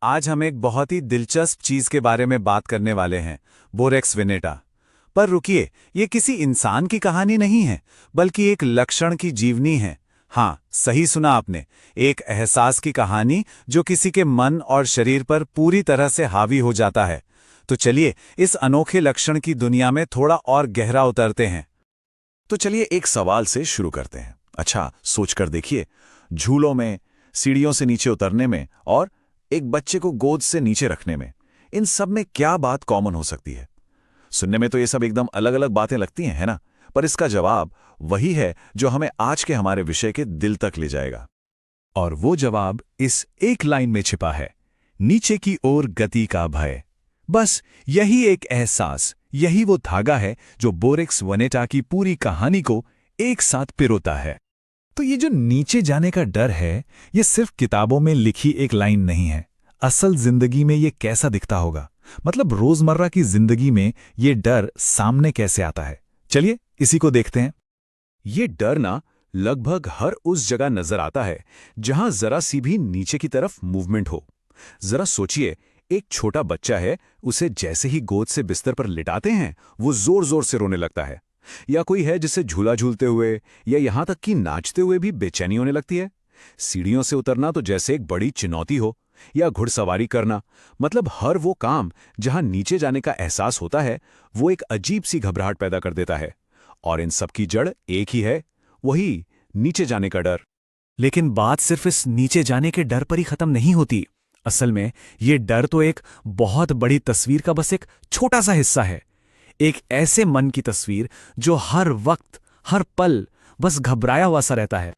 आज हम एक बहुत ही दिलचस्प चीज के बारे में बात करने वाले हैं, बोरेक्स वेनेटा। पर रुकिए, ये किसी इंसान की कहानी नहीं है, बल्कि एक लक्षण की जीवनी है। हाँ, सही सुना आपने, एक एहसास की कहानी जो किसी के मन और शरीर पर पूरी तरह से हावी हो जाता है। तो चलिए इस अनोखे लक्षण की दुनिया में थोड़ा और गहरा उतरते हैं। तो चलिए एक सवाल से शुरू करते हैं। अच्छा, सोचकर देखिए, झूलों में, सीढ़ियों से नीचे उतरने में और एक बच्चे को गोद से नीचे रखने में, इन सब में क्या बात कॉमन हो सकती है? सुनने में तो ये सब एकदम अलग अलग बातें लगती हैं, है ना? पर इसका जवाब वही है जो हमें आज के हमारे विषय के दिल तक ले जाएगा। और वो जवाब इस एक लाइन में छिपा है, नीचे की ओर गति का भय। बस यही एक एहसास, यही वो धागा है जो बोरेक्स वेनेटा की पूरी कहानी को एक साथ पिरोता है। तो ये जो नीचे जाने का डर है, ये सिर्फ किताबों में लिखी एक लाइन नहीं है। असल जिंदगी में ये कैसा दिखता होगा? मतलब रोजमर्रा की जिंदगी में ये डर सामने कैसे आता है? चलिए इसी को देखते हैं। ये डर ना लगभग हर उस जगह नजर आता है जहां जरा सी भी नीचे की तरफ मूवमेंट हो। जरा सोचिए, एक छोटा बच्चा है, उसे जैसे ही गोद से बिस्तर पर लिटाते हैं, वो जोर जोर से रोने लगता है। या कोई है जिसे झूला झूलते हुए या यहां तक कि नाचते हुए भी बेचैनी होने लगती है। सीढ़ियों से उतरना तो जैसे एक बड़ी चुनौती हो, या घुड़सवारी करना, मतलब हर वो काम जहां नीचे जाने का एहसास होता है, वो एक अजीब सी घबराहट पैदा कर देता है। और इन सब की जड़ एक ही है, वही नीचे जाने का डर। लेकिन बात सिर्फ इस नीचे जाने के डर पर ही खत्म नहीं होती। असल में ये डर तो एक बहुत बड़ी तस्वीर का बस एक छोटा सा हिस्सा है। एक ऐसे मन की तस्वीर जो हर वक्त, हर पल बस घबराया हुआ सा रहता है।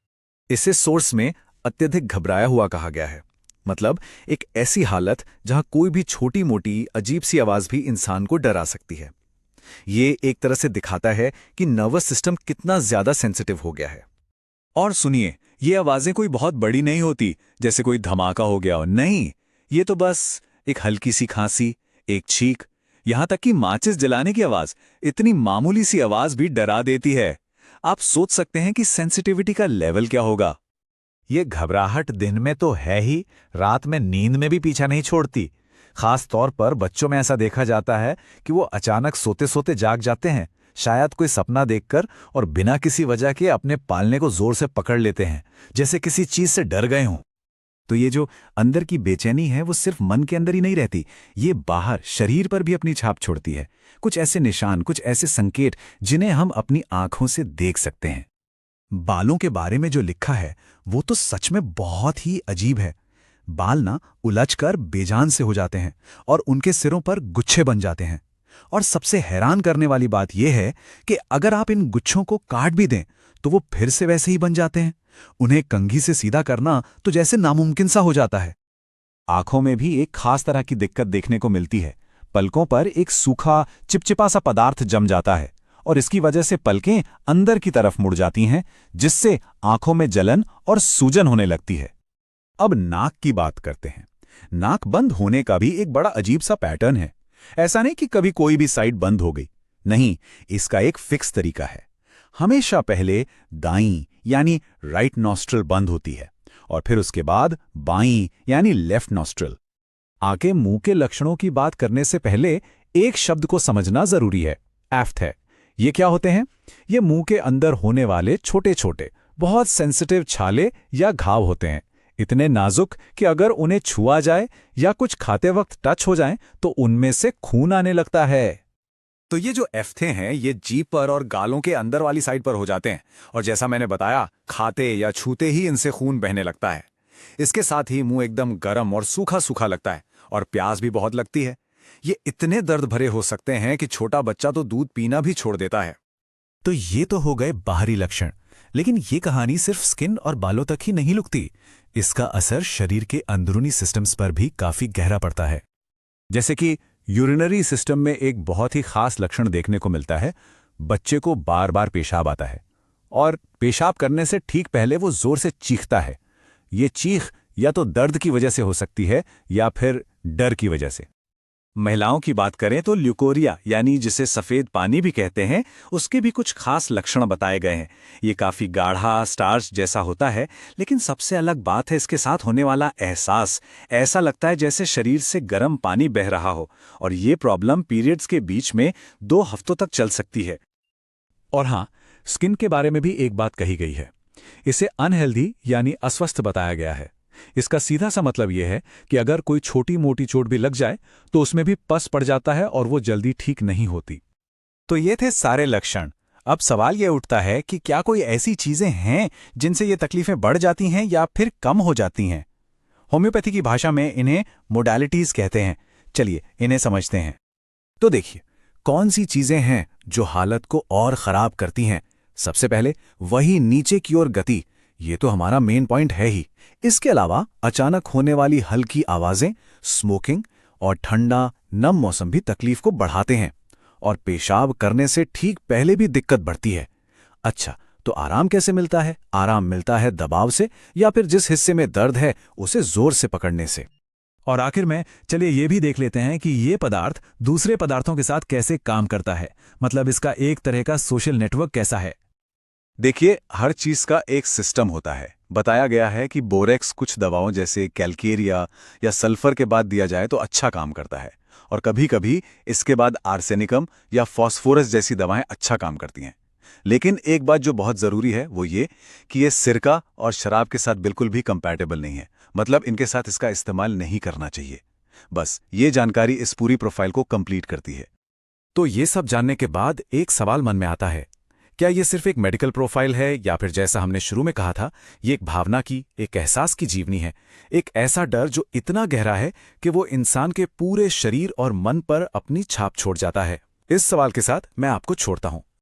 इसे सोर्स में अत्यधिक घबराया हुआ कहा गया है। मतलब एक ऐसी हालत जहां कोई भी छोटी मोटी अजीब सी आवाज भी इंसान को डरा सकती है। ये एक तरह से दिखाता है कि नर्वस सिस्टम कितना ज्यादा सेंसिटिव हो गया है। और सुनिए, ये आवाजें कोई बहुत बड़ी नहीं होती, जैसे कोई धमाका हो गया हो। नहीं, ये तो बस एक हल्की सी खांसी, एक छींक, यहां तक कि माचिस जलाने की आवाज, इतनी मामूली सी आवाज भी डरा देती है। आप सोच सकते हैं कि सेंसिटिविटी का लेवल क्या होगा। ये घबराहट दिन में तो है ही, रात में नींद में भी पीछा नहीं छोड़ती। खास तौर पर बच्चों में ऐसा देखा जाता है कि वो अचानक सोते सोते जाग जाते हैं, शायद कोई सपना देखकर, और बिना किसी वजह के अपने पालने को जोर से पकड़ लेते हैं, जैसे किसी चीज से डर गए हों। तो ये जो अंदर की बेचैनी है, वो सिर्फ मन के अंदर ही नहीं रहती, ये बाहर शरीर पर भी अपनी छाप छोड़ती है। कुछ ऐसे निशान, कुछ ऐसे संकेत जिन्हें हम अपनी आंखों से देख सकते हैं। बालों के बारे में जो लिखा है वो तो सच में बहुत ही अजीब है। बाल ना उलझकर बेजान से हो जाते हैं और उनके सिरों पर गुच्छे बन जाते हैं। और सबसे हैरान करने वाली बात यह है कि अगर आप इन गुच्छों को काट भी दें तो वो फिर से वैसे ही बन जाते हैं। उन्हें कंघी से सीधा करना तो जैसे नामुमकिन सा हो जाता है। आंखों में भी एक खास तरह की दिक्कत देखने को मिलती है। पलकों पर एक सूखा चिपचिपा सा पदार्थ जम जाता है और इसकी वजह से पलकें अंदर की तरफ मुड़ जाती हैं, जिससे आंखों में जलन और सूजन होने लगती है। अब नाक की बात करते हैं। नाक बंद होने का भी एक बड़ा अजीब सा पैटर्न है। ऐसा नहीं कि कभी कोई भी साइड बंद हो गई, नहीं, इसका एक फिक्स तरीका है। हमेशा पहले दाईं यानी राइट नॉस्ट्रल बंद होती है और फिर उसके बाद बाईं यानी लेफ्ट नॉस्ट्रल। आगे मुंह के लक्षणों की बात करने से पहले एक शब्द को समझना जरूरी है, एफ्थ। ये क्या होते हैं? ये मुंह के अंदर होने वाले छोटे छोटे बहुत सेंसिटिव छाले या घाव होते हैं, इतने नाजुक कि अगर उन्हें छुआ जाए या कुछ खाते वक्त टच हो जाए तो उनमें से खून आने लगता है। तो ये जो एफ्थे हैं, ये जीभ पर और गालों के अंदर वाली साइड पर हो जाते हैं, और जैसा मैंने बताया, खाते या छूते ही इनसे खून बहने लगता है। इसके साथ ही मुंह एकदम गर्म और सूखा सूखा लगता है और प्यास भी बहुत लगती है। ये इतने दर्द भरे हो सकते हैं कि छोटा बच्चा तो दूध पीना भी छोड़ देता है। तो ये तो हो गए बाहरी लक्षण, लेकिन ये कहानी सिर्फ स्किन और बालों तक ही नहीं रुकती। इसका असर शरीर के अंदरूनी सिस्टम्स पर भी काफी गहरा पड़ता है। जैसे कि यूरिनरी सिस्टम में एक बहुत ही खास लक्षण देखने को मिलता है। बच्चे को बार बार पेशाब आता है और पेशाब करने से ठीक पहले वो जोर से चीखता है। ये चीख या तो दर्द की वजह से हो सकती है या फिर डर की वजह से। महिलाओं की बात करें तो ल्यूकोरिया यानी जिसे सफेद पानी भी कहते हैं, उसके भी कुछ खास लक्षण बताए गए हैं। ये काफी गाढ़ा स्टार्च जैसा होता है, लेकिन सबसे अलग बात है इसके साथ होने वाला एहसास। ऐसा लगता है जैसे शरीर से गर्म पानी बह रहा हो, और ये प्रॉब्लम पीरियड्स के बीच में 2 हफ्तों तक चल सकती है। और हाँ, स्किन के बारे में भी एक बात कही गई है। इसे अनहेल्दी यानी अस्वस्थ बताया गया है। इसका सीधा सा मतलब यह है कि अगर कोई छोटी मोटी चोट भी लग जाए तो उसमें भी पस पड़ जाता है और वो जल्दी ठीक नहीं होती। तो ये थे सारे लक्षण। अब सवाल ये उठता है कि क्या कोई ऐसी चीजें हैं जिनसे ये तकलीफें बढ़ जाती हैं या फिर कम हो जाती हैं? होम्योपैथी की भाषा में इन्हें मोडालिटीज कहते हैं। चलिए इन्हें समझते हैं। तो देखिए, कौन सी चीजें हैं जो हालत को और खराब करती हैं? सबसे पहले वही नीचे की ओर गति, ये तो हमारा मेन पॉइंट है ही। इसके अलावा अचानक होने वाली हल्की आवाजें, स्मोकिंग और ठंडा नम मौसम भी तकलीफ को बढ़ाते हैं। और पेशाब करने से ठीक पहले भी दिक्कत बढ़ती है। अच्छा, तो आराम कैसे मिलता है? आराम मिलता है दबाव से, या फिर जिस हिस्से में दर्द है उसे जोर से पकड़ने से। और आखिर में चलिए ये भी देख लेते हैं कि ये पदार्थ दूसरे पदार्थों के साथ कैसे काम करता है, मतलब इसका एक तरह का सोशल नेटवर्क कैसा है। देखिए, हर चीज का एक सिस्टम होता है। बताया गया है कि बोरेक्स कुछ दवाओं जैसे कैल्केरिया या सल्फर के बाद दिया जाए तो अच्छा काम करता है, और कभी-कभी इसके बाद आर्सेनिकम या फॉस्फोरस जैसी दवाएं अच्छा काम करती हैं। लेकिन एक बात जो बहुत जरूरी है वो ये कि ये सिरका और शराब के साथ बिल्कुल भी कंपैटिबल नहीं है, मतलब इनके साथ इसका इस्तेमाल नहीं करना चाहिए। बस ये जानकारी इस पूरी प्रोफाइल को कंप्लीट करती है। तो ये सब जानने के बाद एक सवाल मन में आता है, क्या ये सिर्फ एक मेडिकल प्रोफाइल है, या फिर जैसा हमने शुरू में कहा था, ये एक भावना की, एक एहसास की जीवनी है, एक ऐसा डर जो इतना गहरा है कि वो इंसान के पूरे शरीर और मन पर अपनी छाप छोड़ जाता है? इस सवाल के साथ मैं आपको छोड़ता हूं।